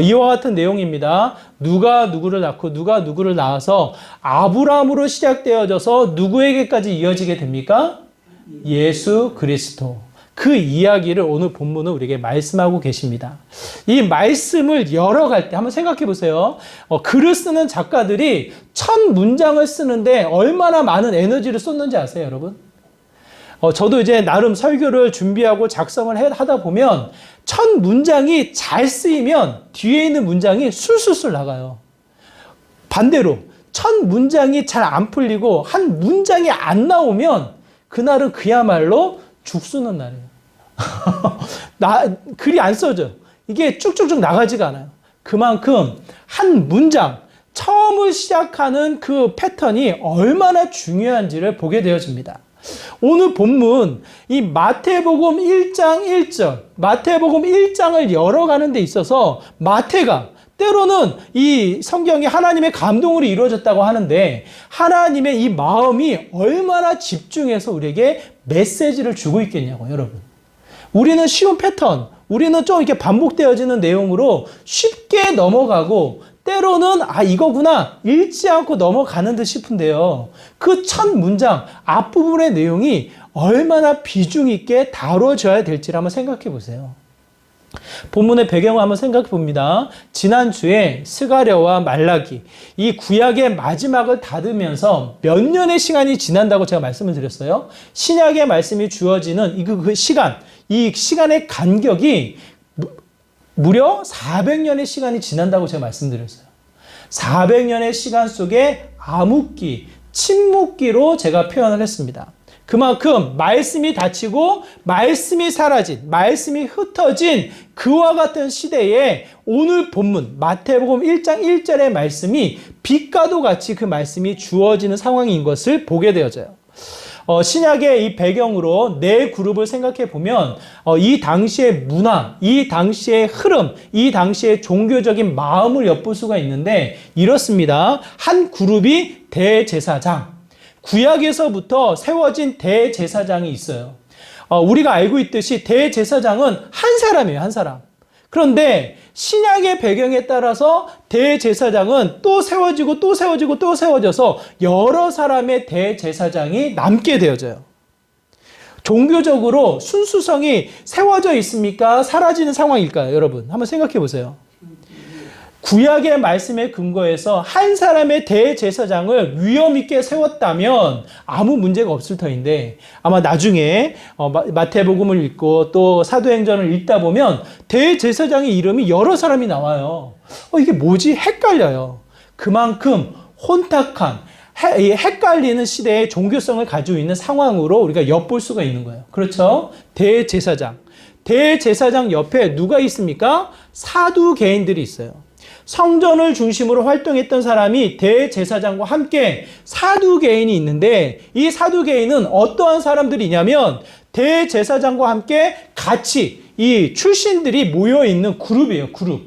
이와 같은 내용입니다. 누가 누구를 낳고 누가 누구를 낳아서 아브라함으로 시작되어져서 누구에게까지 이어지게 됩니까? 예수 그리스도. 그 이야기를 오늘 본문은 우리에게 말씀하고 계십니다. 이 말씀을 열어갈 때 한번 생각해 보세요. 글을 쓰는 작가들이 첫 문장을 쓰는데 얼마나 많은 에너지를 쏟는지 아세요, 여러분? 저도 이제 나름 설교를 준비하고 작성을 하다 보면 첫 문장이 잘 쓰이면 뒤에 있는 문장이 술술술 나가요. 반대로 첫 문장이 잘 안 풀리고 한 문장이 안 나오면 그날은 그야말로 죽쓰는 날이에요. 글이 안 써져. 이게 쭉쭉쭉 나가지가 않아요. 그만큼 한 문장, 처음을 시작하는 그 패턴이 얼마나 중요한지를 보게 되어집니다. 오늘 본문, 이 마태복음 1장 1절, 마태복음 1장을 열어가는 데 있어서 마태가 때로는 이 성경이 하나님의 감동으로 이루어졌다고 하는데 하나님의 이 마음이 얼마나 집중해서 우리에게 메시지를 주고 있겠냐고요, 여러분. 우리는 쉬운 패턴, 우리는 좀 이렇게 반복되어지는 내용으로 쉽게 넘어가고 때로는 이거구나 읽지 않고 넘어가는 듯 싶은데요. 그 첫 문장 앞부분의 내용이 얼마나 비중 있게 다뤄져야 될지를 한번 생각해 보세요. 본문의 배경을 한번 생각해 봅니다. 지난주에 스가랴와 말라기, 이 구약의 마지막을 닫으면서 몇 년의 시간이 지난다고 제가 말씀을 드렸어요. 신약의 말씀이 주어지는 그 시간, 이 시간의 간격이 무려 400년의 시간이 지난다고 제가 말씀드렸어요. 400년의 시간 속에 암흑기, 침묵기로 제가 표현을 했습니다. 그만큼 말씀이 닫히고 말씀이 사라진, 말씀이 흩어진 그와 같은 시대에 오늘 본문 마태복음 1장 1절의 말씀이 빛과도 같이 그 말씀이 주어지는 상황인 것을 보게 되어져요. 신약의 이 배경으로 네 그룹을 생각해 보면 이 당시의 문화, 이 당시의 흐름, 이 당시의 종교적인 마음을 엿볼 수가 있는데 이렇습니다. 한 그룹이 대제사장, 구약에서부터 세워진 대제사장이 있어요. 우리가 알고 있듯이 대제사장은 한 사람이에요, 한 사람. 그런데 신약의 배경에 따라서 대제사장은 또 세워지고 또 세워지고 또 세워져서 여러 사람의 대제사장이 남게 되어져요. 종교적으로 순수성이 세워져 있습니까? 사라지는 상황일까요? 여러분, 한번 생각해 보세요. 구약의 말씀에 근거해서 한 사람의 대제사장을 위험 있게 세웠다면 아무 문제가 없을 터인데 아마 나중에 마태복음을 읽고 또 사도행전을 읽다 보면 대제사장의 이름이 여러 사람이 나와요. 이게 뭐지? 헷갈려요. 그만큼 혼탁한 헷갈리는 시대의 종교성을 가지고 있는 상황으로 우리가 엿볼 수가 있는 거예요. 그렇죠? 대제사장 옆에 누가 있습니까? 사두개인들이 있어요. 성전을 중심으로 활동했던 사람이 대제사장과 함께 사두개인이 있는데 이 사두개인은 어떠한 사람들이냐면 대제사장과 함께 같이 이 출신들이 모여있는 그룹이에요. 그룹.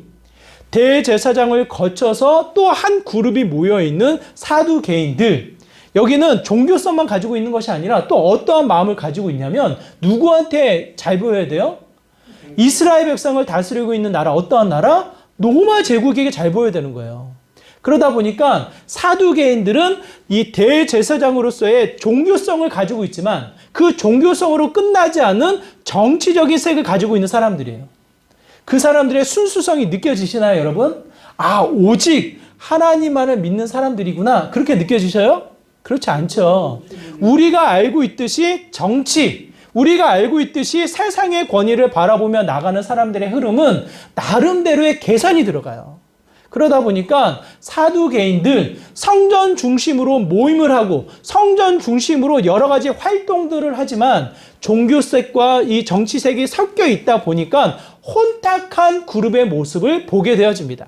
대제사장을 거쳐서 또 한 그룹이 모여있는 사두개인들. 여기는 종교성만 가지고 있는 것이 아니라 또 어떠한 마음을 가지고 있냐면 누구한테 잘 보여야 돼요? 이스라엘 백성을 다스리고 있는 나라, 어떠한 나라? 로마 제국에게 잘 보여야 되는 거예요. 그러다 보니까 사두개인들은 이 대제사장으로서의 종교성을 가지고 있지만 그 종교성으로 끝나지 않는 정치적인 색을 가지고 있는 사람들이에요. 그 사람들의 순수성이 느껴지시나요, 여러분? 오직 하나님만을 믿는 사람들이구나. 그렇게 느껴지셔요? 그렇지 않죠. 우리가 알고 있듯이 정치, 우리가 알고 있듯이 세상의 권위를 바라보며 나가는 사람들의 흐름은 나름대로의 계산이 들어가요. 그러다 보니까 사두개인들 성전 중심으로 모임을 하고 성전 중심으로 여러 가지 활동들을 하지만 종교색과 이 정치색이 섞여 있다 보니까 혼탁한 그룹의 모습을 보게 되어집니다.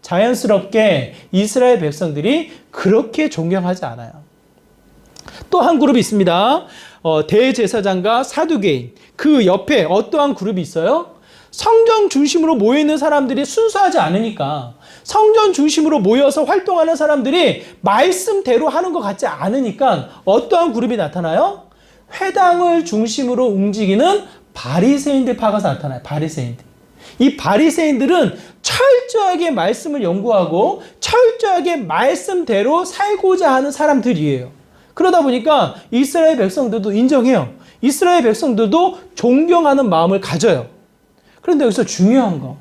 자연스럽게 이스라엘 백성들이 그렇게 존경하지 않아요. 또 한 그룹이 있습니다. 대제사장과 사두개인, 그 옆에 어떠한 그룹이 있어요? 성전 중심으로 모여있는 사람들이 순수하지 않으니까, 성전 중심으로 모여서 활동하는 사람들이 말씀대로 하는 것 같지 않으니까 어떠한 그룹이 나타나요? 회당을 중심으로 움직이는 바리새인들 파가 나타나요. 바리새인들. 이 바리새인들은 철저하게 말씀을 연구하고 철저하게 말씀대로 살고자 하는 사람들이에요. 그러다 보니까 이스라엘 백성들도 인정해요. 이스라엘 백성들도 존경하는 마음을 가져요. 그런데 여기서 중요한 거,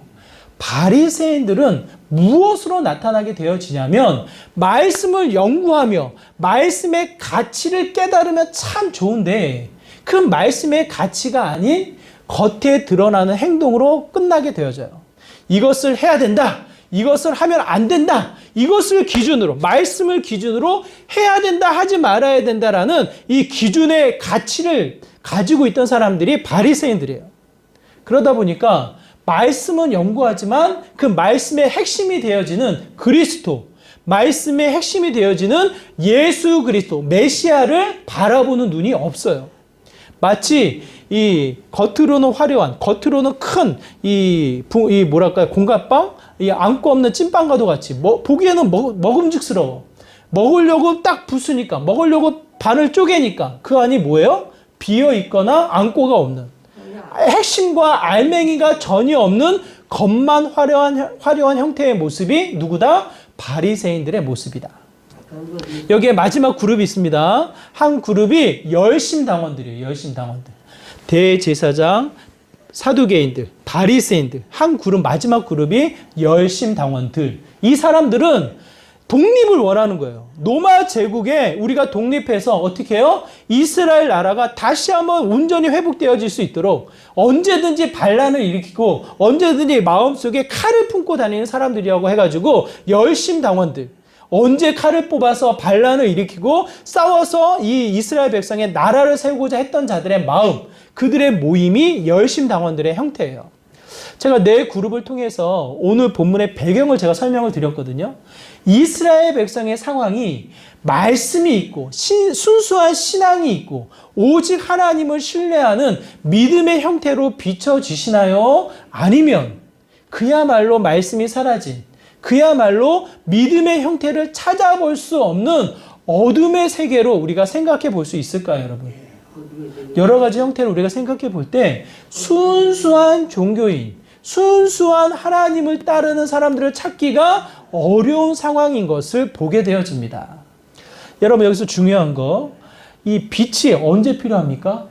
바리새인들은 무엇으로 나타나게 되어지냐면 말씀을 연구하며 말씀의 가치를 깨달으면 참 좋은데 그 말씀의 가치가 아닌 겉에 드러나는 행동으로 끝나게 되어져요. 이것을 해야 된다. 이것을 하면 안 된다. 이것을 기준으로, 말씀을 기준으로 해야 된다, 하지 말아야 된다라는 이 기준의 가치를 가지고 있던 사람들이 바리새인들이에요. 그러다 보니까 말씀은 연구하지만 그 말씀의 핵심이 되어지는 그리스도, 말씀의 핵심이 되어지는 예수 그리스도, 메시아를 바라보는 눈이 없어요. 마치 이 겉으로는 화려한, 겉으로는 큰 뭐랄까요, 공갓빵, 이 안고 없는 찐빵과도 같이 보기에는 먹음직스러워. 먹으려고 딱 부수니까, 먹으려고 반을 쪼개니까 그 안이 뭐예요? 비어 있거나 안고가 없는, 핵심과 알맹이가 전혀 없는 겉만 화려한 형태의 모습이 누구다? 바리새인들의 모습이다. 여기에 마지막 그룹이 있습니다. 한 그룹이 열심당원들이에요. 열심당원들. 대제사장, 사두개인들, 바리새인들. 한 그룹, 마지막 그룹이 열심당원들. 이 사람들은 독립을 원하는 거예요. 로마 제국에 우리가 독립해서 어떻게 해요? 이스라엘 나라가 다시 한번 온전히 회복되어질 수 있도록 언제든지 반란을 일으키고 언제든지 마음속에 칼을 품고 다니는 사람들이라고 해가지고 열심당원들. 언제 칼을 뽑아서 반란을 일으키고 싸워서 이 이스라엘 백성의 나라를 세우고자 했던 자들의 마음, 그들의 모임이 열심당원들의 형태예요. 제가 네 그룹을 통해서 오늘 본문의 배경을 제가 설명을 드렸거든요. 이스라엘 백성의 상황이 말씀이 있고 순수한 신앙이 있고 오직 하나님을 신뢰하는 믿음의 형태로 비춰지시나요? 아니면 그야말로 말씀이 사라진, 그야말로 믿음의 형태를 찾아볼 수 없는 어둠의 세계로 우리가 생각해 볼 수 있을까요, 여러분? 여러 가지 형태를 우리가 생각해 볼 때 순수한 종교인, 순수한 하나님을 따르는 사람들을 찾기가 어려운 상황인 것을 보게 되어집니다. 여러분, 여기서 중요한 거, 이 빛이 언제 필요합니까?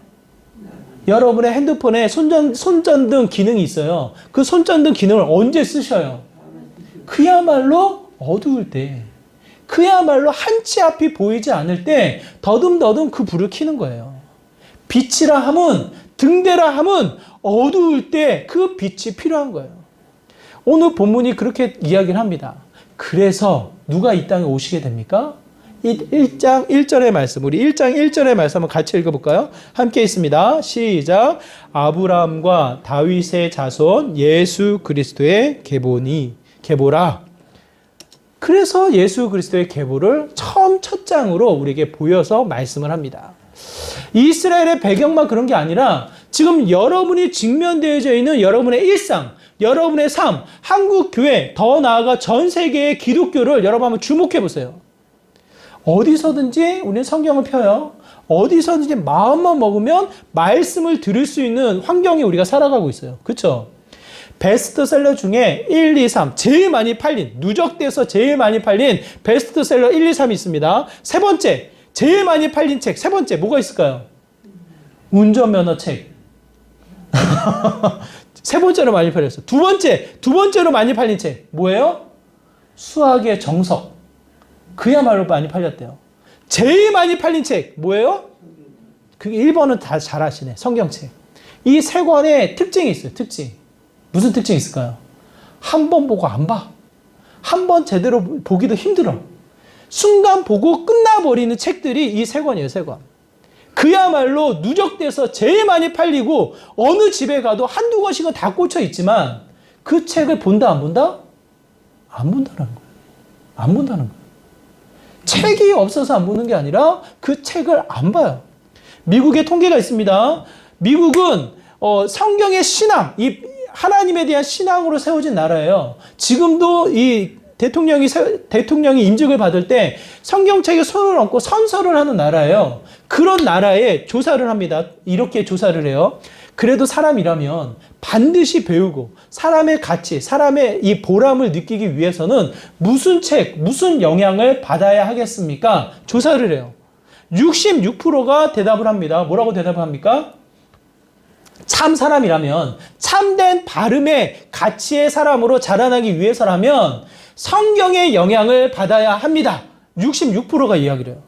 여러분의 핸드폰에 손전등 기능이 있어요. 그 손전등 기능을 언제 쓰셔요? 그야말로 어두울 때, 그야말로 한치 앞이 보이지 않을 때 더듬더듬 그 불을 켜는 거예요. 빛이라 함은, 등대라 함은 어두울 때 그 빛이 필요한 거예요. 오늘 본문이 그렇게 이야기를 합니다. 그래서 누가 이 땅에 오시게 됩니까? 1장 1절의 말씀, 우리 1장 1절의 말씀 한번 같이 읽어볼까요? 함께 있습니다. 시작. 아브라함과 다윗의 자손 예수 그리스도의 계보라. 그래서 예수 그리스도의 계보를 처음 첫 장으로 우리에게 보여서 말씀을 합니다. 이스라엘의 배경만 그런 게 아니라 지금 여러분이 직면되어져 있는 여러분의 일상, 여러분의 삶, 한국 교회, 더 나아가 전 세계의 기독교를 여러분 한번 주목해 보세요. 어디서든지 우리는 성경을 펴요. 어디서든지 마음만 먹으면 말씀을 들을 수 있는 환경에 우리가 살아가고 있어요. 그렇죠? 베스트셀러 중에 1, 2, 3 제일 많이 팔린, 누적돼서 제일 많이 팔린 베스트셀러 1, 2, 3이 있습니다. 세 번째, 제일 많이 팔린 책, 세 번째 뭐가 있을까요? 운전면허 책. 세 번째로 많이 팔렸어요. 두 번째로 많이 팔린 책 뭐예요? 수학의 정석. 그야말로 많이 팔렸대요. 제일 많이 팔린 책 뭐예요? 그게 1번은 다 잘 아시네. 성경책. 이 세 권의 특징이 있어요. 특징. 무슨 특징이 있을까요? 한 번 보고 안 봐. 한 번 제대로 보기도 힘들어. 순간 보고 끝나버리는 책들이 이 세 권이에요. 세 권. 그야말로 누적돼서 제일 많이 팔리고 어느 집에 가도 한두 권씩은 다 꽂혀 있지만 그 책을 본다 안 본다? 안 본다는 거예요. 안 본다는 거예요. 책이 없어서 안 보는 게 아니라 그 책을 안 봐요. 미국의 통계가 있습니다. 미국은 성경의 신앙, 이 하나님에 대한 신앙으로 세워진 나라예요. 지금도 이 대통령이 임직을 받을 때 성경책에 손을 얹고 선서를 하는 나라예요. 그런 나라에 조사를 합니다. 이렇게 조사를 해요. 그래도 사람이라면 반드시 배우고 사람의 가치, 사람의 이 보람을 느끼기 위해서는 무슨 책, 무슨 영향을 받아야 하겠습니까? 조사를 해요. 66%가 대답을 합니다. 뭐라고 대답을 합니까? 참 사람이라면, 참된 발음의 가치의 사람으로 자라나기 위해서라면 성경의 영향을 받아야 합니다. 66%가 이야기를 해요.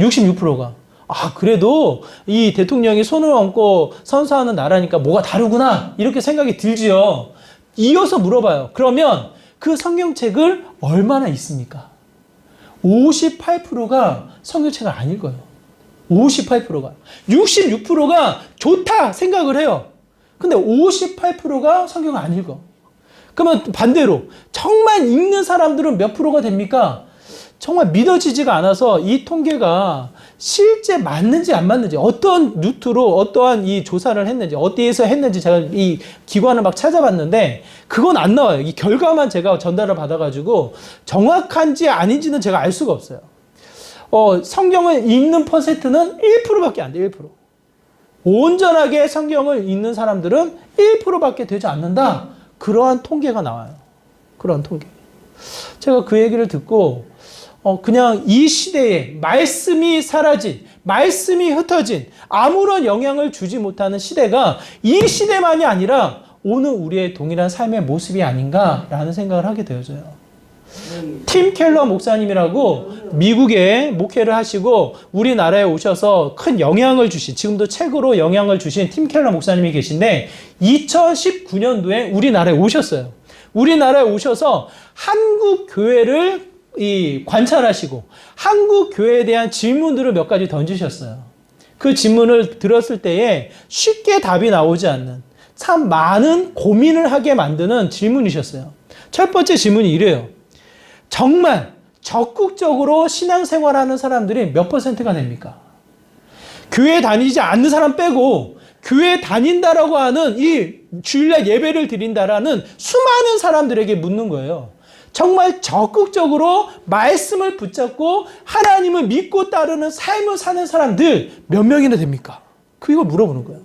66%가. 아, 그래도 이 대통령이 손을 얹고 선서하는 나라니까 뭐가 다르구나. 이렇게 생각이 들지요. 이어서 물어봐요. 그러면 그 성경책을 얼마나 읽습니까? 58%가 성경책을 안 읽어요. 58%가. 66%가 좋다 생각을 해요. 근데 58%가 성경을 안 읽어. 그러면 반대로 정말 읽는 사람들은 몇 프로가 됩니까? 정말 믿어지지가 않아서 이 통계가 실제 맞는지 안 맞는지, 어떤 루트로 어떠한 이 조사를 했는지, 어디에서 했는지 제가 이 기관을 막 찾아봤는데 그건 안 나와요. 이 결과만 제가 전달을 받아가지고 정확한지 아닌지는 제가 알 수가 없어요. 성경을 읽는 퍼센트는 1%밖에 안 돼요. 1%. 온전하게 성경을 읽는 사람들은 1%밖에 되지 않는다. 그러한 통계가 나와요. 그러한 통계. 제가 그 얘기를 듣고 그냥 이 시대에 말씀이 사라진, 말씀이 흩어진, 아무런 영향을 주지 못하는 시대가 이 시대만이 아니라 오늘 우리의 동일한 삶의 모습이 아닌가라는 생각을 하게 되어져요. 팀 켈러 목사님이라고 미국에 목회를 하시고 우리나라에 오셔서 큰 영향을 주신, 지금도 책으로 영향을 주신 팀 켈러 목사님이 계신데 2019년도에 우리나라에 오셨어요. 우리나라에 오셔서 한국 교회를 관찰하시고 한국 교회에 대한 질문들을 몇 가지 던지셨어요. 그 질문을 들었을 때에 쉽게 답이 나오지 않는, 참 많은 고민을 하게 만드는 질문이셨어요. 첫 번째 질문이 이래요. 정말 적극적으로 신앙생활하는 사람들이 몇 퍼센트가 됩니까? 교회 다니지 않는 사람 빼고 교회 다닌다라고 하는 이 주일날 예배를 드린다라는 수많은 사람들에게 묻는 거예요. 정말 적극적으로 말씀을 붙잡고 하나님을 믿고 따르는 삶을 사는 사람들 몇 명이나 됩니까? 그걸 물어보는 거예요.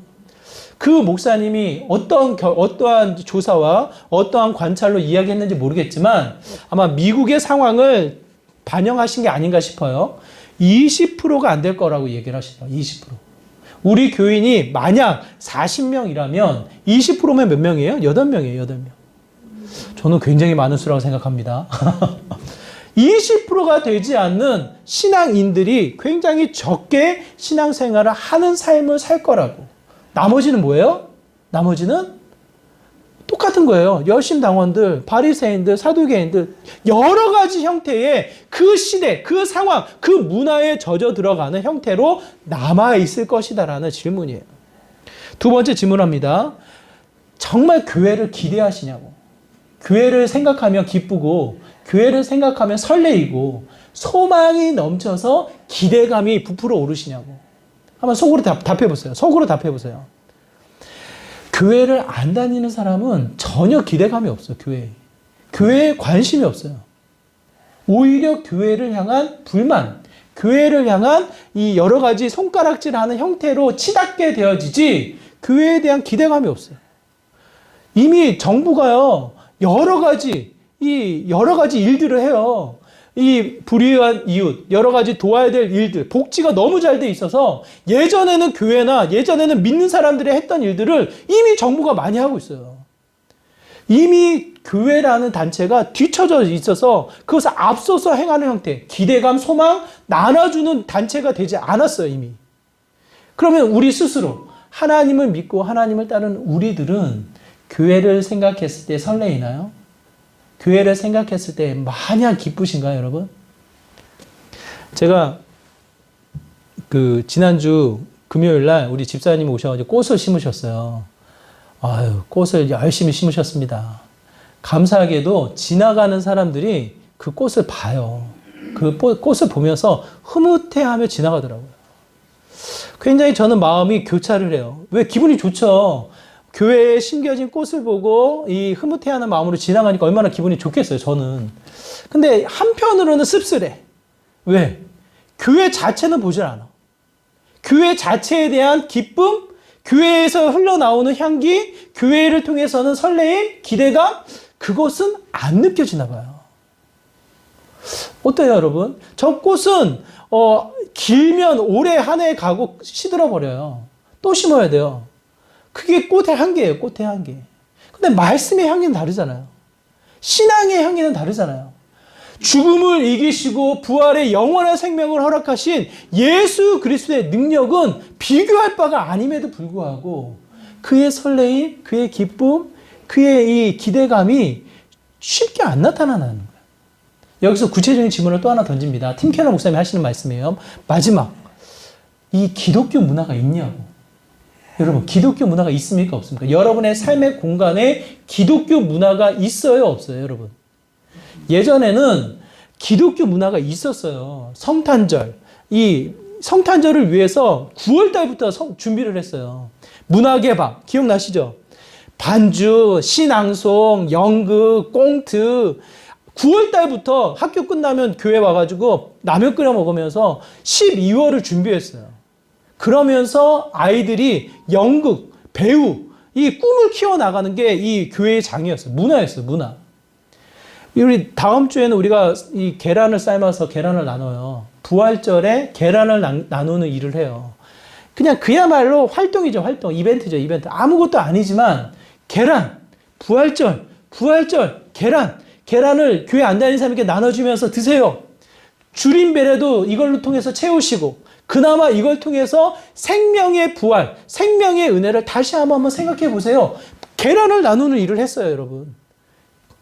그 목사님이 어떠한 조사와 어떠한 관찰로 이야기했는지 모르겠지만 아마 미국의 상황을 반영하신 게 아닌가 싶어요. 20%가 안 될 거라고 얘기를 하시더라고요. 20%. 우리 교인이 만약 40명이라면 20%면 몇 명이에요? 8명이에요. 8명. 저는 굉장히 많은 수라고 생각합니다. 20%가 되지 않는 신앙인들이 굉장히 적게 신앙생활을 하는 삶을 살 거라고. 나머지는 뭐예요? 나머지는 똑같은 거예요. 열심당원들, 바리새인들, 사두개인들, 여러 가지 형태의 그 시대, 그 상황, 그 문화에 젖어 들어가는 형태로 남아있을 것이다라는 질문이에요. 두 번째 질문합니다. 정말 교회를 기대하시냐고. 교회를 생각하면 기쁘고, 교회를 생각하면 설레이고, 소망이 넘쳐서 기대감이 부풀어 오르시냐고. 한번 속으로 답해보세요. 속으로 답해보세요. 교회를 안 다니는 사람은 전혀 기대감이 없어요. 교회에 관심이 없어요. 오히려 교회를 향한 불만, 교회를 향한 이 여러 가지 손가락질하는 형태로 치닫게 되어지지 교회에 대한 기대감이 없어요. 이미 정부가요, 여러 가지 일들을 해요. 이 불의한 이웃, 여러 가지 도와야 될 일들, 복지가 너무 잘 돼 있어서 예전에는 교회나 예전에는 믿는 사람들이 했던 일들을 이미 정부가 많이 하고 있어요. 이미 교회라는 단체가 뒤처져 있어서 그것을 앞서서 행하는 형태, 기대감, 소망 나눠주는 단체가 되지 않았어요, 이미. 그러면 우리 스스로 하나님을 믿고 하나님을 따르는 우리들은 교회를 생각했을 때 설레이나요? 교회를 생각했을 때 마냥 기쁘신가요, 여러분? 제가 지난주 금요일 날 우리 집사님이 오셔가지고 꽃을 심으셨어요. 아유, 꽃을 열심히 심으셨습니다. 감사하게도 지나가는 사람들이 그 꽃을 봐요. 그 꽃을 보면서 흐뭇해하며 지나가더라고요. 굉장히 저는 마음이 교차를 해요. 왜? 기분이 좋죠. 교회에 심겨진 꽃을 보고 이 흐뭇해하는 마음으로 지나가니까 얼마나 기분이 좋겠어요, 저는. 근데 한편으로는 씁쓸해. 왜? 교회 자체는 보질 않아. 교회 자체에 대한 기쁨, 교회에서 흘러나오는 향기, 교회를 통해서는 설레임, 기대감, 그것은 안 느껴지나 봐요. 어때요, 여러분? 저 꽃은 길면 올해 한 해 가고 시들어 버려요. 또 심어야 돼요. 그게 꽃의 향기예요, 꽃의 향기. 근데 말씀의 향기는 다르잖아요. 신앙의 향기는 다르잖아요. 죽음을 이기시고 부활의 영원한 생명을 허락하신 예수 그리스도의 능력은 비교할 바가 아님에도 불구하고 그의 설레임, 그의 기쁨, 그의 이 기대감이 쉽게 안 나타나는 거예요. 여기서 구체적인 질문을 또 하나 던집니다. 팀 캐너 목사님이 하시는 말씀이에요. 마지막, 이 기독교 문화가 있냐고. 여러분, 기독교 문화가 있습니까? 없습니까? 여러분의 삶의 공간에 기독교 문화가 있어요? 없어요? 여러분. 예전에는 기독교 문화가 있었어요. 성탄절. 이 성탄절을 위해서 9월 달부터 준비를 했어요. 문화개방. 기억나시죠? 반주, 신앙송, 연극, 꽁트. 9월 달부터 학교 끝나면 교회 와가지고 라면 끓여 먹으면서 12월을 준비했어요. 그러면서 아이들이 연극, 배우, 이 꿈을 키워나가는 게 이 교회의 장이었어요. 문화였어요, 문화. 우리 다음 주에는 우리가 이 계란을 삶아서 계란을 나눠요. 부활절에 계란을 나누는 일을 해요. 그냥 그야말로 활동이죠, 활동. 이벤트죠, 이벤트. 아무것도 아니지만 계란, 부활절, 계란을 교회 안 다니는 사람에게 나눠주면서 드세요. 줄인 배려도 이걸로 통해서 채우시고 그나마 이걸 통해서 생명의 부활, 생명의 은혜를 다시 한번 생각해 보세요. 계란을 나누는 일을 했어요, 여러분.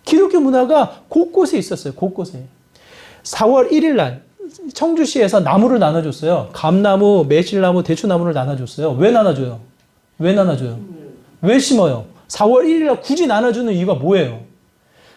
기독교 문화가 곳곳에 있었어요, 곳곳에. 4월 1일 날 청주시에서 나무를 나눠줬어요. 감나무, 매실나무, 대추나무를 나눠줬어요. 왜 나눠줘요? 왜 심어요? 4월 1일 날 굳이 나눠주는 이유가 뭐예요?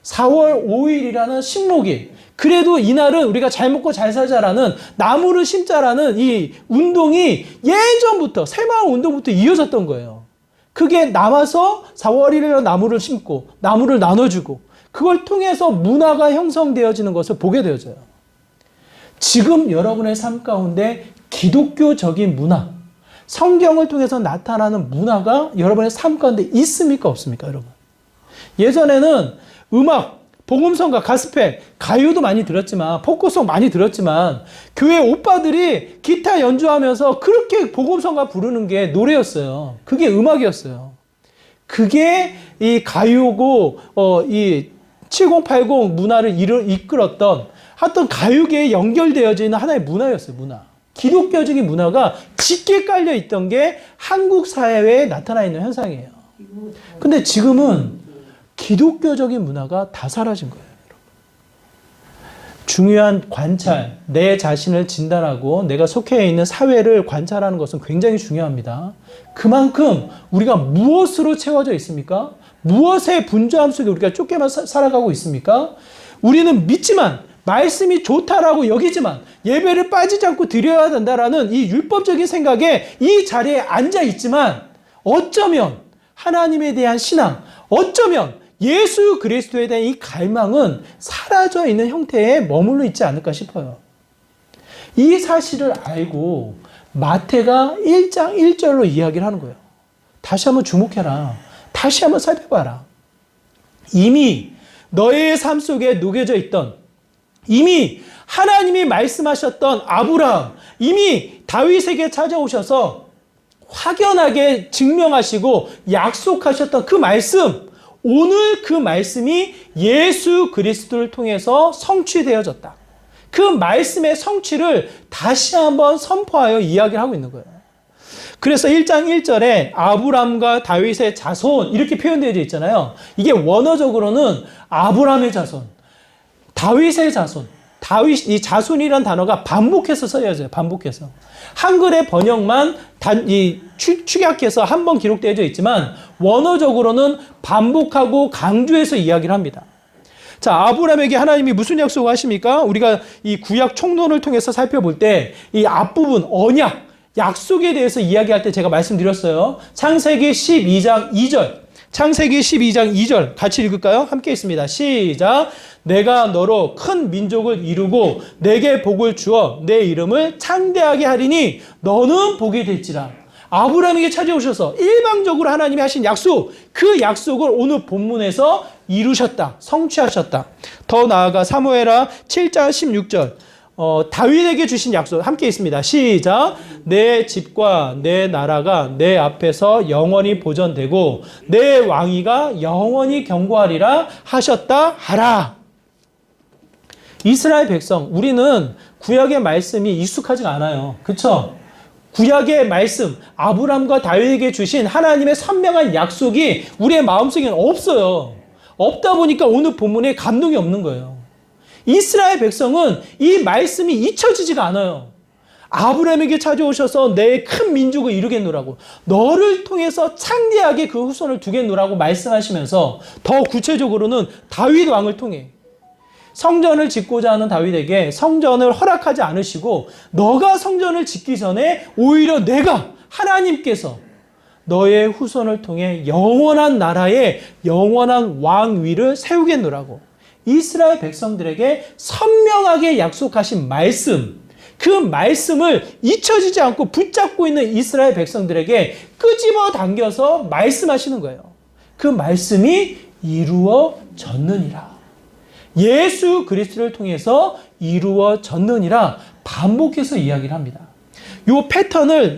4월 5일이라는 식목일. 그래도 이날은 우리가 잘 먹고 잘 살자라는 나무를 심자라는 이 운동이 예전부터 새마을 운동부터 이어졌던 거예요. 그게 남아서 4월 1일에 나무를 심고 나무를 나눠주고 그걸 통해서 문화가 형성되어지는 것을 보게 되어져요. 지금 여러분의 삶 가운데 기독교적인 문화, 성경을 통해서 나타나는 문화가 여러분의 삶 가운데 있습니까? 없습니까? 여러분. 예전에는 음악, 복음성가, 가스펠, 가요도 많이 들었지만 포크송 많이 들었지만 교회 오빠들이 기타 연주하면서 그렇게 복음성가 부르는 게 노래였어요. 그게 음악이었어요. 그게 이 가요고 이 7080 문화를 이끌었던 하여튼 가요계에 연결되어져 있는 하나의 문화였어요. 문화. 기독교적인 문화가 짙게 깔려 있던 게 한국 사회에 나타나 있는 현상이에요. 근데 지금은 기독교적인 문화가 다 사라진 거예요. 중요한 관찰, 내 자신을 진단하고 내가 속해 있는 사회를 관찰하는 것은 굉장히 중요합니다. 그만큼 우리가 무엇으로 채워져 있습니까? 무엇의 분주함 속에 우리가 쫓겨만 살아가고 있습니까? 우리는 믿지만 말씀이 좋다라고 여기지만 예배를 빠지지 않고 드려야 된다라는 이 율법적인 생각에 이 자리에 앉아 있지만 어쩌면 하나님에 대한 신앙, 어쩌면 예수 그리스도에 대한 이 갈망은 사라져 있는 형태에 머물러 있지 않을까 싶어요. 이 사실을 알고 마태가 1장 1절로 이야기를 하는 거예요. 다시 한번 주목해라. 다시 한번 살펴봐라. 이미 너의 삶 속에 녹여져 있던 이미 하나님이 말씀하셨던 아브라함, 이미 다윗에게 찾아오셔서 확연하게 증명하시고 약속하셨던 그 말씀, 오늘 그 말씀이 예수 그리스도를 통해서 성취되어졌다. 그 말씀의 성취를 다시 한번 선포하여 이야기를 하고 있는 거예요. 그래서 1장 1절에 아브람과 다윗의 자손 이렇게 표현되어 있잖아요. 이게 원어적으로는 아브람의 자손, 다윗의 자손, 이 자손이란 단어가 반복해서 써져요. 반복해서. 한글의 번역만 축약해서 한 번 기록되어져 있지만 원어적으로는 반복하고 강조해서 이야기를 합니다. 자, 아브람에게 하나님이 무슨 약속을 하십니까? 우리가 이 구약 총론을 통해서 살펴볼 때 이 앞부분 언약, 약속에 대해서 이야기할 때 제가 말씀드렸어요. 창세기 12장 2절. 창세기 12장 2절 같이 읽을까요? 함께 있습니다. 시작. 내가 너로 큰 민족을 이루고 내게 복을 주어 내 이름을 창대하게 하리니 너는 복이 될지라. 아브라함에게 찾아오셔서 일방적으로 하나님이 하신 약속, 그 약속을 오늘 본문에서 이루셨다. 성취하셨다. 더 나아가 사무엘하 7장 16절. 다윗에게 주신 약속 함께 있습니다. 시작. 내 집과 내 나라가 내 앞에서 영원히 보존되고 내 왕위가 영원히 경고하리라 하셨다 하라. 이스라엘 백성, 우리는 구약의 말씀이 익숙하지가 않아요. 그렇죠? 구약의 말씀, 아브라함과 다윗에게 주신 하나님의 선명한 약속이 우리의 마음속에는 없어요. 없다 보니까 오늘 본문에 감동이 없는 거예요. 이스라엘 백성은 이 말씀이 잊혀지지가 않아요. 아브라함에게 찾아오셔서 내 큰 민족을 이루겠노라고, 너를 통해서 창대하게 그 후손을 두겠노라고 말씀하시면서 더 구체적으로는 다윗 왕을 통해 성전을 짓고자 하는 다윗에게 성전을 허락하지 않으시고 너가 성전을 짓기 전에 오히려 내가 하나님께서 너의 후손을 통해 영원한 나라에 영원한 왕위를 세우겠노라고 이스라엘 백성들에게 선명하게 약속하신 말씀, 그 말씀을 잊혀지지 않고 붙잡고 있는 이스라엘 백성들에게 끄집어 당겨서 말씀하시는 거예요. 그 말씀이 이루어졌느니라. 예수 그리스도를 통해서 이루어졌느니라 반복해서 이야기를 합니다.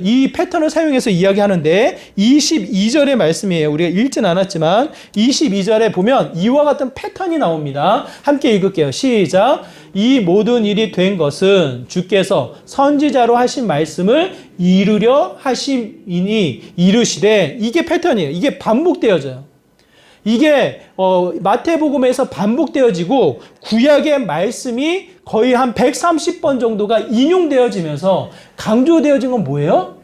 이 패턴을 사용해서 이야기하는데 22절의 말씀이에요. 우리가 읽진 않았지만 22절에 보면 이와 같은 패턴이 나옵니다. 함께 읽을게요. 시작. 이 모든 일이 된 것은 주께서 선지자로 하신 말씀을 이루려 하심이니 이르시되, 이게 패턴이에요. 이게 반복되어져요. 이게 마태복음에서 반복되어지고 구약의 말씀이 거의 한 130번 정도가 인용되어지면서 강조되어진 건 뭐예요?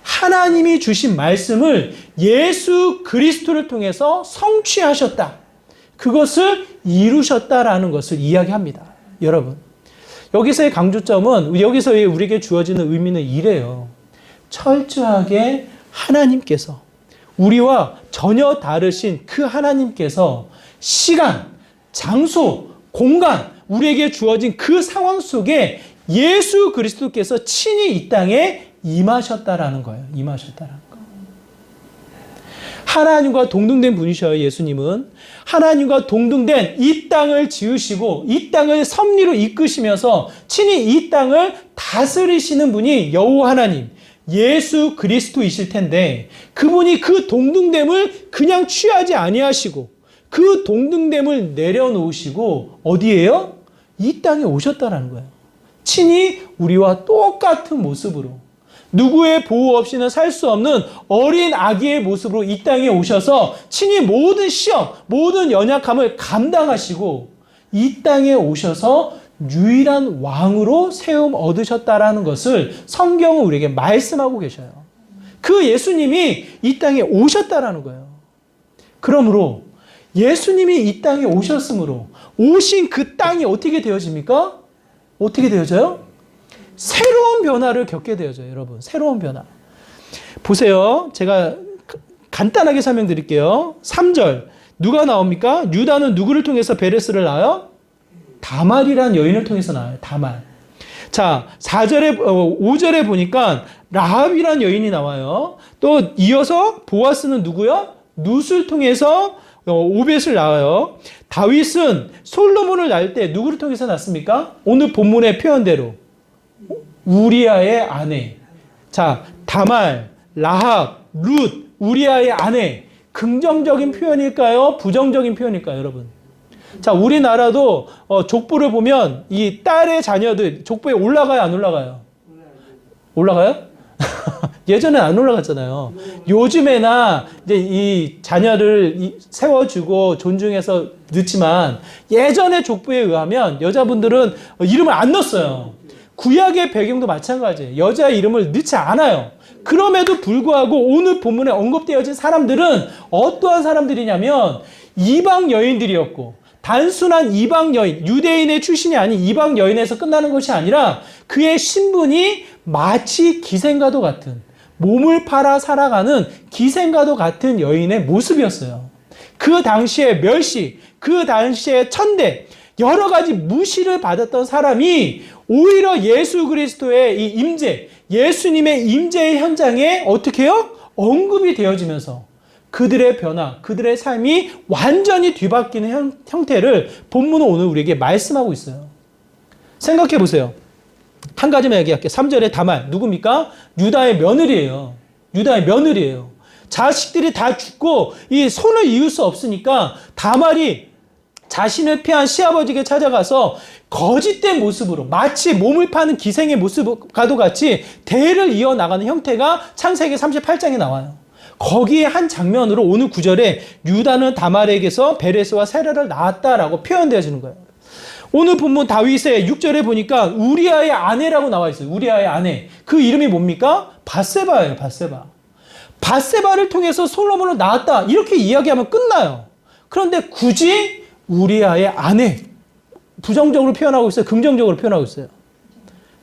하나님이 주신 말씀을 예수 그리스도를 통해서 성취하셨다. 그것을 이루셨다라는 것을 이야기합니다. 여러분, 여기서의 강조점은, 여기서의 우리에게 주어지는 의미는 이래요. 철저하게 하나님께서, 우리와 전혀 다르신 그 하나님께서 시간, 장소, 공간, 우리에게 주어진 그 상황 속에 예수 그리스도께서 친히 이 땅에 임하셨다라는 거예요. 임하셨다라는 거. 하나님과 동등된 분이셔요. 예수님은 하나님과 동등된 이 땅을 지으시고 이 땅을 섭리로 이끄시면서 친히 이 땅을 다스리시는 분이 여호와 하나님, 예수 그리스도이실 텐데, 그분이 그 동등됨을 그냥 취하지 아니하시고 그 동등됨을 내려놓으시고 어디에요? 이 땅에 오셨다라는 거예요. 친히 우리와 똑같은 모습으로, 누구의 보호 없이는 살 수 없는 어린 아기의 모습으로 이 땅에 오셔서 친히 모든 시험, 모든 연약함을 감당하시고 이 땅에 오셔서 유일한 왕으로 세움 얻으셨다라는 것을 성경은 우리에게 말씀하고 계셔요. 그 예수님이 이 땅에 오셨다라는 거예요. 그러므로 예수님이 이 땅에 오셨으므로 오신 그 땅이 어떻게 되어집니까? 어떻게 되어져요? 새로운 변화를 겪게 되어져요, 여러분. 새로운 변화. 보세요. 제가 간단하게 설명드릴게요. 3절. 누가 나옵니까? 유다는 누구를 통해서 베레스를 낳아요? 다말이라는 여인을 통해서 나와요. 다말. 자, 5절에 보니까 라합이라는 여인이 나와요. 또 이어서 보아스는 누구요? 룻을 통해서 오벳을 낳아요. 다윗은 솔로몬을 낳을 때 누구를 통해서 낳습니까? 오늘 본문의 표현대로 우리아의 아내. 자, 다말, 라합, 룻, 우리아의 아내. 긍정적인 표현일까요? 부정적인 표현일까요, 여러분? 자, 우리나라도 족보를 보면 이 딸의 자녀들 족보에 올라가요, 안 올라가요? 올라가요? 예전엔 안 올라갔잖아요. 요즘에나 이제 이 자녀를 세워주고 존중해서 넣지만 예전의 족보에 의하면 여자분들은 이름을 안 넣었어요. 구약의 배경도 마찬가지예요. 여자 이름을 넣지 않아요. 그럼에도 불구하고 오늘 본문에 언급되어진 사람들은 어떠한 사람들이냐면 이방 여인들이었고 단순한 이방 여인, 유대인의 출신이 아닌 이방 여인에서 끝나는 것이 아니라 그의 신분이 마치 기생과도 같은, 몸을 팔아 살아가는 기생과도 같은 여인의 모습이었어요. 그 당시에 멸시, 그 당시에 천대, 여러 가지 무시를 받았던 사람이 오히려 예수 그리스도의 이 임재, 예수님의 임재의 현장에 어떻게 해요? 언급이 되어지면서 그들의 변화, 그들의 삶이 완전히 뒤바뀌는 형태를 본문은 오늘 우리에게 말씀하고 있어요. 생각해 보세요. 한 가지만 얘기할게요. 3절에 다말, 누굽니까? 유다의 며느리예요. 유다의 며느리예요. 자식들이 다 죽고 이 손을 이을 수 없으니까 다말이 자신을 피한 시아버지에게 찾아가서 거짓된 모습으로 마치 몸을 파는 기생의 모습과도 같이 대를 이어나가는 형태가 창세기 38장에 나와요. 거기에 한 장면으로 오늘 9절에 유다는 다말에게서 베레스와 세라를 낳았다라고 표현되어지는 거예요. 오늘 본문 다윗의 6절에 보니까 우리아의 아내라고 나와 있어요. 우리아의 아내. 그 이름이 뭡니까? 밧세바예요. 밧세바. 밧세바를 통해서 솔로몬을 낳았다. 이렇게 이야기하면 끝나요. 그런데 굳이 우리아의 아내, 부정적으로 표현하고 있어요? 긍정적으로 표현하고 있어요?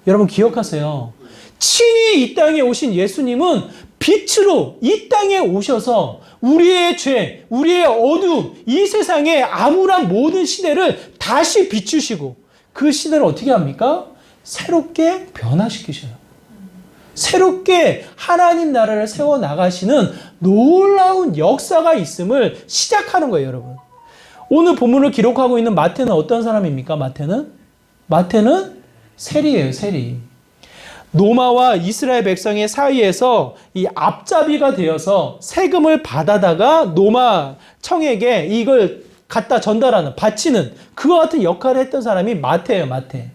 여러분 기억하세요. 친히 이 땅에 오신 예수님은 빛으로 이 땅에 오셔서 우리의 죄, 우리의 어두움, 이 세상의 암울한 모든 시대를 다시 비추시고 그 시대를 어떻게 합니까? 새롭게 변화시키셔요. 새롭게 하나님 나라를 세워나가시는 놀라운 역사가 있음을 시작하는 거예요, 여러분. 오늘 본문을 기록하고 있는 마태는 어떤 사람입니까? 마태는 세리예요, 세리. 노마와 이스라엘 백성의 사이에서 이 앞잡이가 되어서 세금을 받아다가 노마 청에게 이걸 갖다 전달하는, 바치는 그와 같은 역할을 했던 사람이 마태예요, 마태.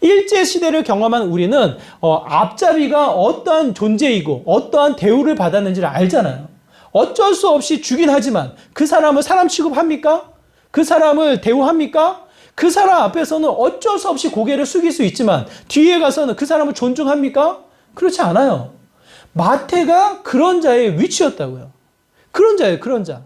일제시대를 경험한 우리는 앞잡이가 어떠한 존재이고 어떠한 대우를 받았는지를 알잖아요. 어쩔 수 없이 주긴 하지만 그 사람을 사람 취급합니까? 그 사람을 대우합니까? 그 사람 앞에서는 어쩔 수 없이 고개를 숙일 수 있지만 뒤에 가서는 그 사람을 존중합니까? 그렇지 않아요. 마태가 그런 자의 위치였다고요. 그런 자예요, 그런 자.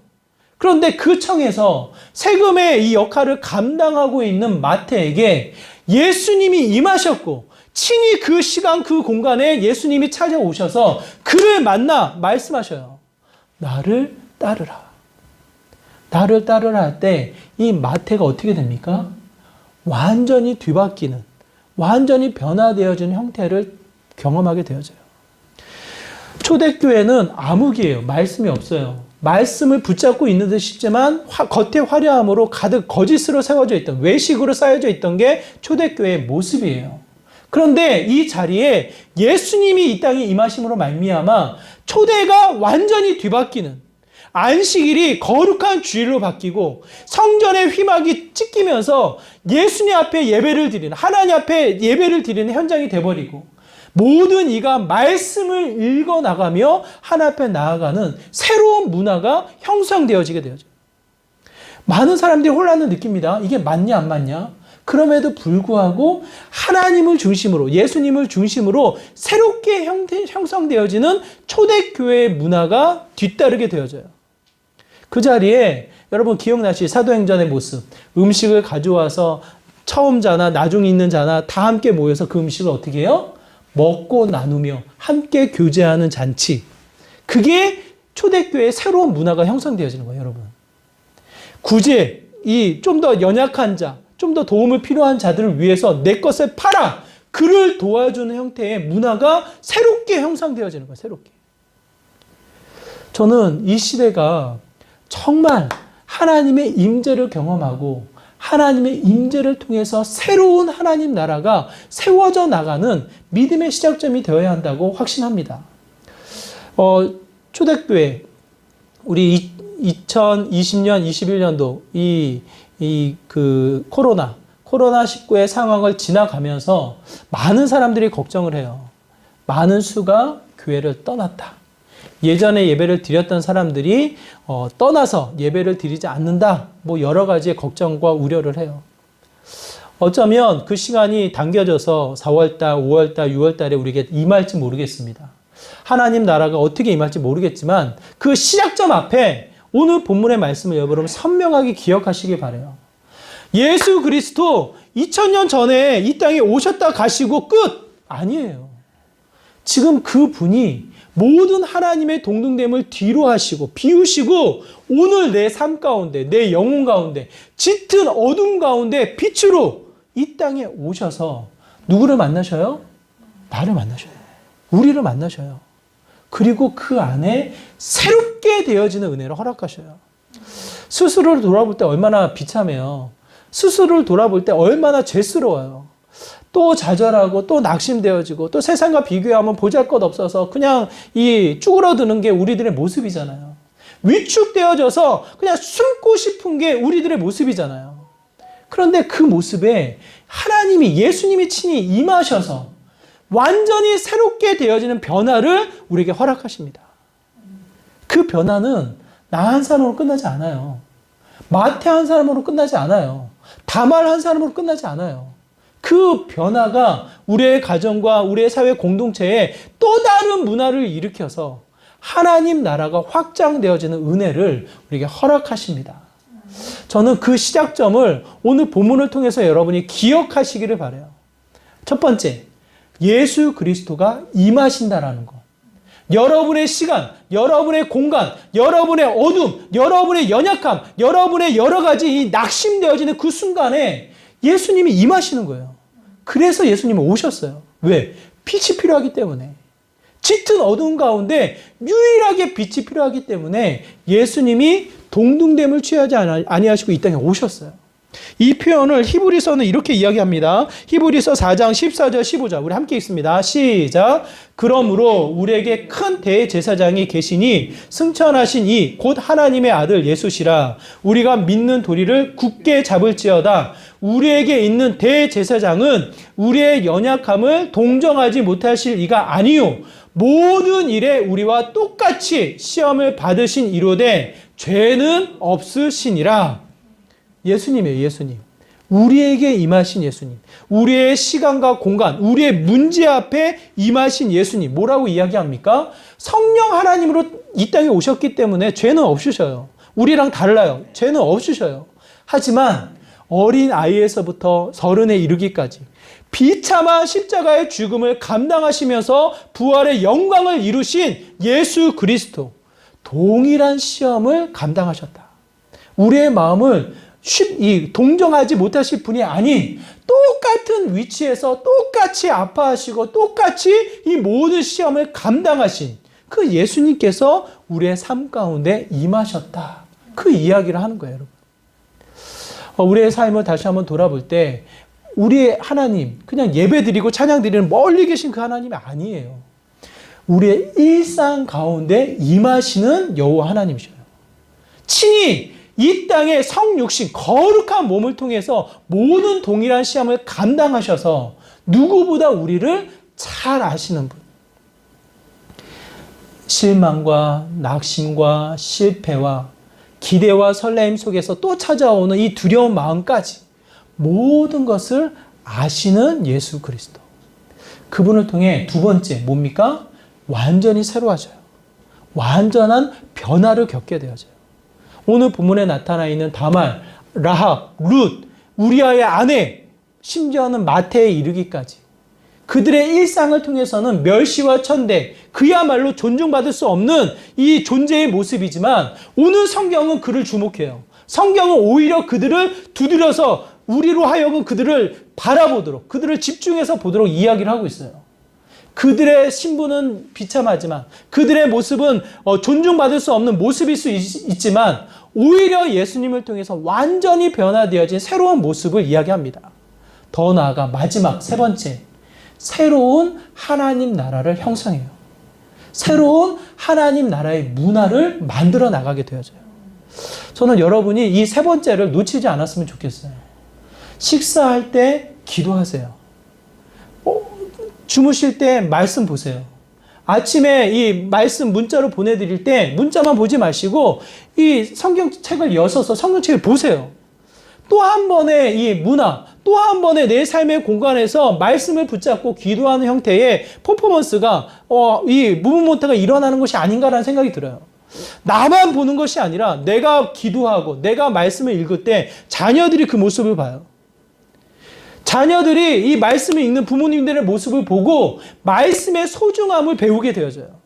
그런데 그 청에서 세금의 이 역할을 감당하고 있는 마태에게 예수님이 임하셨고 친히 그 시간 그 공간에 예수님이 찾아오셔서 그를 만나 말씀하셔요. 나를 따르라. 나를 따르라 할 때 이 마태가 어떻게 됩니까? 완전히 뒤바뀌는, 완전히 변화되어지는 형태를 경험하게 되어져요. 초대교회는 암흑이에요. 말씀이 없어요. 말씀을 붙잡고 있는 듯 싶지만 겉에 화려함으로 가득 거짓으로 세워져 있던, 외식으로 쌓여져 있던 게 초대교회의 모습이에요. 그런데 이 자리에 예수님이 이 땅에 임하심으로 말미암아 초대가 완전히 뒤바뀌는, 안식일이 거룩한 주일로 바뀌고 성전의 휘막이 찢기면서 예수님 앞에 예배를 드리는, 하나님 앞에 예배를 드리는 현장이 돼버리고 모든 이가 말씀을 읽어나가며 하나님 앞에 나아가는 새로운 문화가 형성되어지게 되어져요. 많은 사람들이 혼란을 느낍니다. 이게 맞냐 안 맞냐? 그럼에도 불구하고 하나님을 중심으로, 예수님을 중심으로 새롭게 형성되어지는 초대교회의 문화가 뒤따르게 되어져요. 그 자리에 여러분 기억나시죠? 사도행전의 모습. 음식을 가져와서 처음 자나 나중 있는 자나 다 함께 모여서 그 음식을 어떻게 해요? 먹고 나누며 함께 교제하는 잔치. 그게 초대교회의 새로운 문화가 형성되어지는 거예요, 여러분. 굳이 이 좀 더 연약한 자, 좀 더 도움을 필요한 자들을 위해서 내 것을 팔아 그를 도와주는 형태의 문화가 새롭게 형성되어지는 거예요, 새롭게. 저는 이 시대가 정말 하나님의 임재를 경험하고 하나님의 임재를 통해서 새로운 하나님 나라가 세워져 나가는 믿음의 시작점이 되어야 한다고 확신합니다. 초대교회 우리 2020년, 21년도 코로나19의 상황을 지나가면서 많은 사람들이 걱정을 해요. 많은 수가 교회를 떠났다. 예전에 예배를 드렸던 사람들이 떠나서 예배를 드리지 않는다. 뭐 여러 가지의 걱정과 우려를 해요. 어쩌면 그 시간이 당겨져서 4월달, 5월달, 6월달에 우리에게 임할지 모르겠습니다. 하나님 나라가 어떻게 임할지 모르겠지만 그 시작점 앞에 오늘 본문의 말씀을 여러분 선명하게 기억하시기 바라요. 예수 그리스도 2000년 전에 이 땅에 오셨다 가시고 끝! 아니에요. 지금 그분이 모든 하나님의 동등됨을 뒤로 하시고 비우시고 오늘 내 삶 가운데, 내 영혼 가운데, 짙은 어둠 가운데 빛으로 이 땅에 오셔서 누구를 만나셔요? 나를 만나셔요. 우리를 만나셔요. 그리고 그 안에 새롭게 되어지는 은혜를 허락하셔요. 스스로를 돌아볼 때 얼마나 비참해요. 스스로를 돌아볼 때 얼마나 죄스러워요. 또 좌절하고 또 낙심되어지고 또 세상과 비교하면 보잘것없어서 그냥 이 쭈그러드는 게 우리들의 모습이잖아요. 위축되어져서 그냥 숨고 싶은 게 우리들의 모습이잖아요. 그런데 그 모습에 하나님이, 예수님이 친히 임하셔서 완전히 새롭게 되어지는 변화를 우리에게 허락하십니다. 그 변화는 나 한 사람으로 끝나지 않아요. 마태 한 사람으로 끝나지 않아요. 다말 한 사람으로 끝나지 않아요. 그 변화가 우리의 가정과 우리의 사회 공동체에 또 다른 문화를 일으켜서 하나님 나라가 확장되어지는 은혜를 우리에게 허락하십니다. 저는 그 시작점을 오늘 본문을 통해서 여러분이 기억하시기를 바라요. 첫 번째, 예수 그리스도가 임하신다라는 것. 여러분의 시간, 여러분의 공간, 여러분의 어둠, 여러분의 연약함, 여러분의 여러 가지 이 낙심되어지는 그 순간에 예수님이 임하시는 거예요. 그래서 예수님은 오셨어요. 왜? 빛이 필요하기 때문에. 짙은 어두운 가운데 유일하게 빛이 필요하기 때문에 예수님이 동등됨을 취하지 아니하시고 이 땅에 오셨어요. 이 표현을 히브리서는 이렇게 이야기합니다. 히브리서 4장 14절 15절 우리 함께 읽습니다. 시작. 그러므로 우리에게 큰 대제사장이 계시니 승천하신 이 곧 하나님의 아들 예수시라. 우리가 믿는 도리를 굳게 잡을지어다. 우리에게 있는 대제사장은 우리의 연약함을 동정하지 못하실 이가 아니요 모든 일에 우리와 똑같이 시험을 받으신 이로되 죄는 없으시니라. 예수님이에요, 예수님. 우리에게 임하신 예수님. 우리의 시간과 공간, 우리의 문제 앞에 임하신 예수님. 뭐라고 이야기합니까? 성령 하나님으로 이 땅에 오셨기 때문에 죄는 없으셔요. 우리랑 달라요. 죄는 없으셔요. 하지만 어린 아이에서부터 서른에 이르기까지 비참한 십자가의 죽음을 감당하시면서 부활의 영광을 이루신 예수 그리스도. 동일한 시험을 감당하셨다. 우리의 마음을 동정하지 못하실 분이 아닌 똑같은 위치에서 똑같이 아파하시고 똑같이 이 모든 시험을 감당하신 그 예수님께서 우리의 삶 가운데 임하셨다. 그 이야기를 하는 거예요, 여러분. 우리의 삶을 다시 한번 돌아볼 때 우리의 하나님, 그냥 예배 드리고 찬양 드리는 멀리 계신 그 하나님이 아니에요. 우리의 일상 가운데 임하시는 여호와 하나님이셔요. 친히 이 땅의 성육신, 거룩한 몸을 통해서 모든 동일한 시험을 감당하셔서 누구보다 우리를 잘 아시는 분. 실망과 낙심과 실패와 기대와 설레임 속에서 또 찾아오는 이 두려운 마음까지 모든 것을 아시는 예수 그리스도. 그분을 통해 두 번째 뭡니까? 완전히 새로워져요. 완전한 변화를 겪게 되어져요. 오늘 본문에 나타나 있는 다말, 라합, 룻, 우리아의 아내, 심지어는 마태에 이르기까지 그들의 일상을 통해서는 멸시와 천대, 그야말로 존중받을 수 없는 이 존재의 모습이지만 오늘 성경은 그를 주목해요. 성경은 오히려 그들을 두드려서 우리로 하여금 그들을 바라보도록, 그들을 집중해서 보도록 이야기를 하고 있어요. 그들의 신분은 비참하지만 그들의 모습은 존중받을 수 없는 모습일 수 있지만 오히려 예수님을 통해서 완전히 변화되어진 새로운 모습을 이야기합니다. 더 나아가 마지막 세 번째, 새로운 하나님 나라를 형성해요. 새로운 하나님 나라의 문화를 만들어 나가게 되어져요. 저는 여러분이 이 세 번째를 놓치지 않았으면 좋겠어요. 식사할 때 기도하세요. 주무실 때 말씀 보세요. 아침에 이 말씀 문자로 보내드릴 때 문자만 보지 마시고 이 성경책을 여셔서 성경책을 보세요. 또 한 번의 이 문화, 또 한 번의 내 삶의 공간에서 말씀을 붙잡고 기도하는 형태의 퍼포먼스가 이 무브먼트가 일어나는 것이 아닌가라는 생각이 들어요. 나만 보는 것이 아니라 내가 기도하고 내가 말씀을 읽을 때 자녀들이 그 모습을 봐요. 자녀들이 이 말씀을 읽는 부모님들의 모습을 보고 말씀의 소중함을 배우게 되어져요.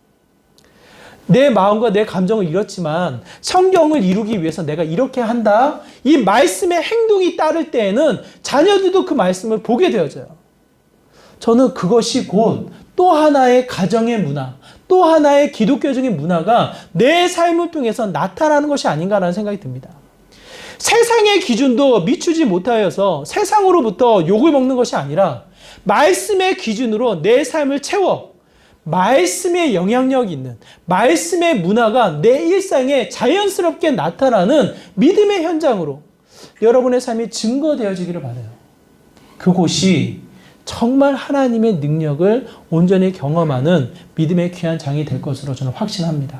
내 마음과 내 감정은 이렇지만 성경을 이루기 위해서 내가 이렇게 한다. 이 말씀의 행동이 따를 때에는 자녀들도 그 말씀을 보게 되어져요. 저는 그것이 곧 또 하나의 가정의 문화, 또 하나의 기독교적인 문화가 내 삶을 통해서 나타나는 것이 아닌가라는 생각이 듭니다. 세상의 기준도 미추지 못하여서 세상으로부터 욕을 먹는 것이 아니라 말씀의 기준으로 내 삶을 채워 말씀의 영향력이 있는 말씀의 문화가 내 일상에 자연스럽게 나타나는 믿음의 현장으로 여러분의 삶이 증거되어지기를 바라요. 그곳이 정말 하나님의 능력을 온전히 경험하는 믿음의 귀한 장이 될 것으로 저는 확신합니다.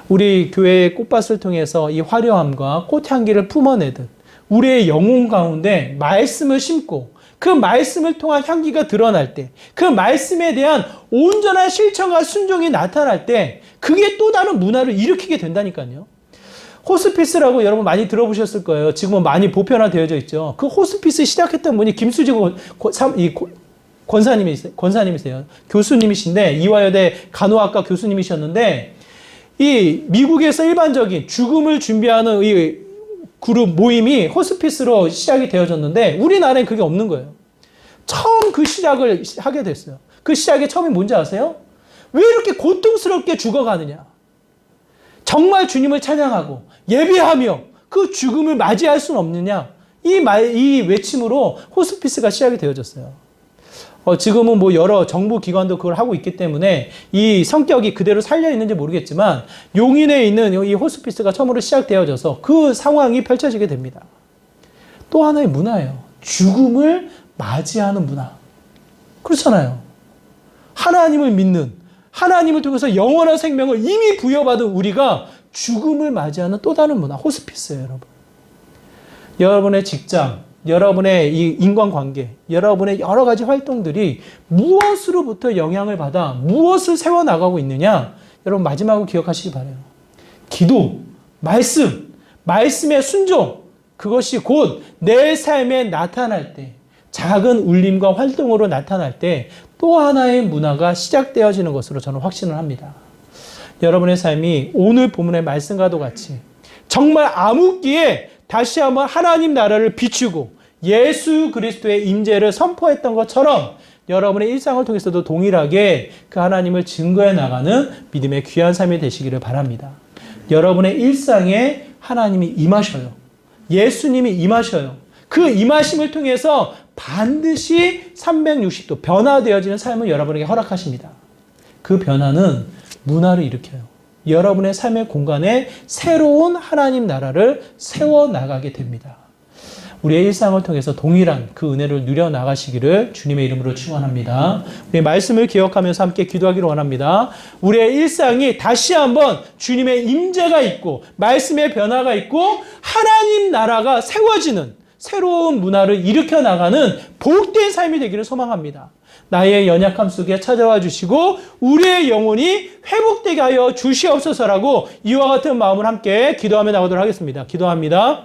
우리 교회의 꽃밭을 통해서 이 화려함과 꽃향기를 품어내듯 우리의 영혼 가운데 말씀을 심고 그 말씀을 통한 향기가 드러날 때, 그 말씀에 대한 온전한 실천과 순종이 나타날 때 그게 또 다른 문화를 일으키게 된다니까요. 호스피스라고 여러분 많이 들어보셨을 거예요. 지금은 많이 보편화되어져 있죠. 그 호스피스 시작했던 분이 김수지 권사님이세요. 교수님이신데 이화여대 간호학과 교수님이셨는데 이 미국에서 일반적인 죽음을 준비하는 이 그룹 모임이 호스피스로 시작이 되어졌는데 우리나라엔 그게 없는 거예요. 처음 그 시작을 하게 됐어요. 그 시작의 처음이 뭔지 아세요? 왜 이렇게 고통스럽게 죽어가느냐? 정말 주님을 찬양하고 예배하며 그 죽음을 맞이할 수는 없느냐? 이 외침으로 호스피스가 시작이 되어졌어요. 지금은 뭐 여러 정부 기관도 그걸 하고 있기 때문에 이 성격이 그대로 살려 있는지 모르겠지만 용인에 있는 이 호스피스가 처음으로 시작되어져서 그 상황이 펼쳐지게 됩니다. 또 하나의 문화예요. 죽음을 맞이하는 문화. 그렇잖아요. 하나님을 믿는, 하나님을 통해서 영원한 생명을 이미 부여받은 우리가 죽음을 맞이하는 또 다른 문화, 호스피스예요, 여러분. 여러분의 직장, 여러분의 이 인간관계, 여러분의 여러 가지 활동들이 무엇으로부터 영향을 받아 무엇을 세워나가고 있느냐? 여러분 마지막으로 기억하시기 바라요. 기도, 말씀의 순종, 그것이 곧 내 삶에 나타날 때, 작은 울림과 활동으로 나타날 때 또 하나의 문화가 시작되어지는 것으로 저는 확신을 합니다. 여러분의 삶이 오늘 본문의 말씀과도 같이 정말 암흑기에 다시 한번 하나님 나라를 비추고 예수 그리스도의 임재를 선포했던 것처럼 여러분의 일상을 통해서도 동일하게 그 하나님을 증거해 나가는 믿음의 귀한 삶이 되시기를 바랍니다. 여러분의 일상에 하나님이 임하셔요. 예수님이 임하셔요. 그 임하심을 통해서 반드시 360도 변화되어지는 삶을 여러분에게 허락하십니다. 그 변화는 문화를 일으켜요. 여러분의 삶의 공간에 새로운 하나님 나라를 세워나가게 됩니다. 우리의 일상을 통해서 동일한 그 은혜를 누려나가시기를 주님의 이름으로 축원합니다. 우리의 말씀을 기억하면서 함께 기도하기를 원합니다. 우리의 일상이 다시 한번 주님의 임재가 있고 말씀의 변화가 있고 하나님 나라가 세워지는 새로운 문화를 일으켜 나가는 복된 삶이 되기를 소망합니다. 나의 연약함 속에 찾아와 주시고 우리의 영혼이 회복되게 하여 주시옵소서라고 이와 같은 마음을 함께 기도하며 나가도록 하겠습니다. 기도합니다.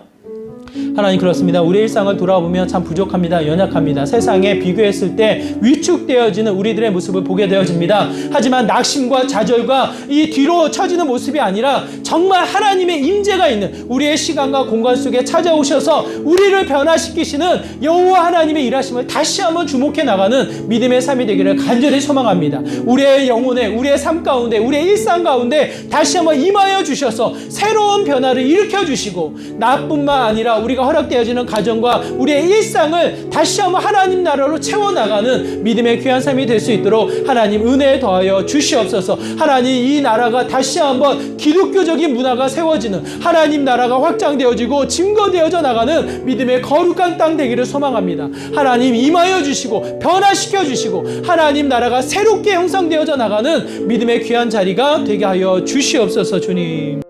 하나님 그렇습니다. 우리의 일상을 돌아보면 참 부족합니다. 연약합니다. 세상에 비교했을 때 위축되어지는 우리들의 모습을 보게 되어집니다. 하지만 낙심과 좌절과 이 뒤로 처지는 모습이 아니라 정말 하나님의 임재가 있는 우리의 시간과 공간 속에 찾아오셔서 우리를 변화시키시는 여호와 하나님의 일하심을 다시 한번 주목해 나가는 믿음의 삶이 되기를 간절히 소망합니다. 우리의 영혼에, 우리의 삶 가운데, 우리의 일상 가운데 다시 한번 임하여 주셔서 새로운 변화를 일으켜 주시고 나뿐만 아니라 우리가 허락되어지는 가정과 우리의 일상을 다시 한번 하나님 나라로 채워나가는 믿음의 귀한 삶이 될 수 있도록 하나님 은혜에 더하여 주시옵소서. 하나님 이 나라가 다시 한번 기독교적인 문화가 세워지는 하나님 나라가 확장되어지고 증거되어져 나가는 믿음의 거룩한 땅 되기를 소망합니다. 하나님 임하여 주시고 변화시켜 주시고 하나님 나라가 새롭게 형성되어져 나가는 믿음의 귀한 자리가 되게 하여 주시옵소서. 주님